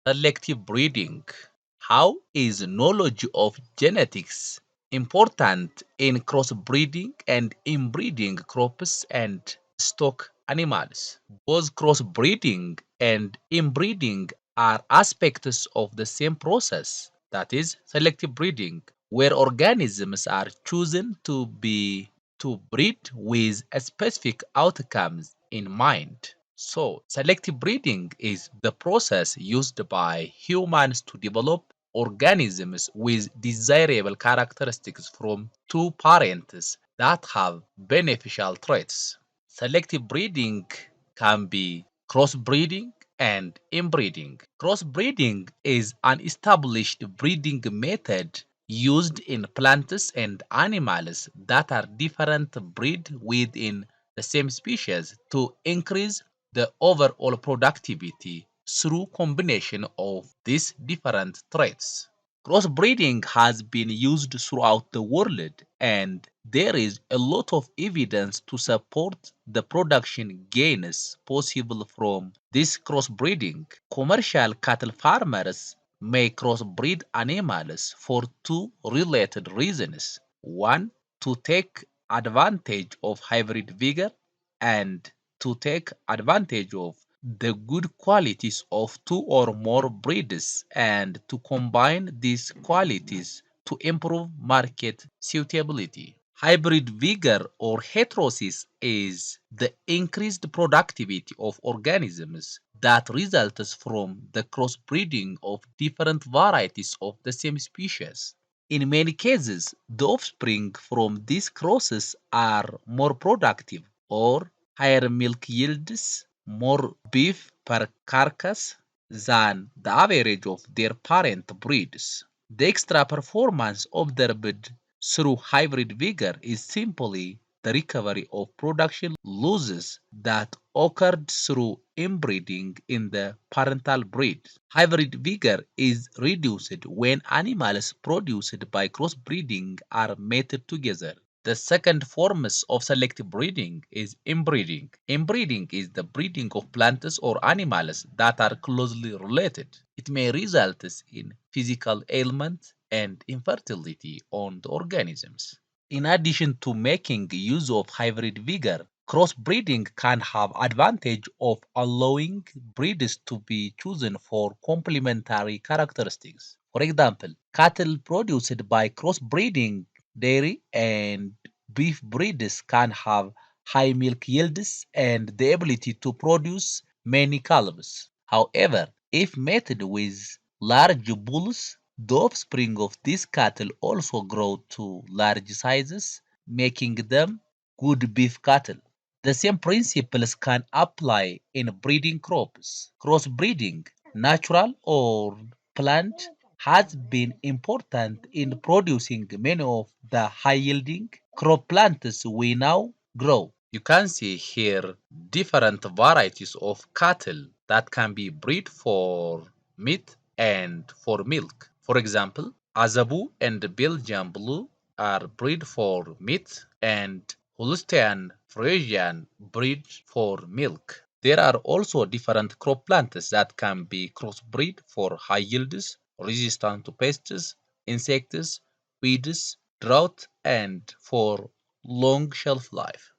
Selective breeding. How is knowledge of genetics important in crossbreeding and inbreeding crops and stock animals? Both crossbreeding and inbreeding are aspects of the same process, that is, selective breeding, where organisms are chosen to breed with a specific outcomes in mind. So, selective breeding is the process used by humans to develop organisms with desirable characteristics from two parents that have beneficial traits. Selective breeding can be crossbreeding and inbreeding. Crossbreeding is an established breeding method used in plants and animals that are different breed within the same species to increase the overall productivity through combination of these different traits. Crossbreeding has been used throughout the world, and there is a lot of evidence to support the production gains possible from this crossbreeding. Commercial cattle farmers may crossbreed animals for two related reasons. One, to take advantage of hybrid vigor, and to take advantage of the good qualities of two or more breeds and to combine these qualities to improve market suitability. Hybrid vigor or heterosis is the increased productivity of organisms that results from the crossbreeding of different varieties of the same species. In many cases, the offspring from these crosses are more productive or higher milk yields, more beef per carcass than the average of their parent breeds. The extra performance observed through hybrid vigor is simply the recovery of production losses that occurred through inbreeding in the parental breed. Hybrid vigor is reduced when animals produced by crossbreeding are mated together. The second form of selective breeding is inbreeding. Inbreeding is the breeding of plants or animals that are closely related. It may result in physical ailment and infertility on the organisms. In addition to making use of hybrid vigor, crossbreeding can have advantage of allowing breeds to be chosen for complementary characteristics. For example, cattle produced by crossbreeding dairy and beef breeds can have high milk yields and the ability to produce many calves. However, if mated with large bulls, the offspring of these cattle also grow to large sizes, making them good beef cattle. The same principles can apply in breeding crops. Crossbreeding, natural or plant, has been important in producing many of the high-yielding crop plants we now grow. You can see here different varieties of cattle that can be bred for meat and for milk. For example, Azabu and Belgian Blue are bred for meat and Holstein Friesian bred for milk. There are also different crop plants that can be crossbred for high yields, resistant to pests, insects, weeds, drought, and for long shelf life.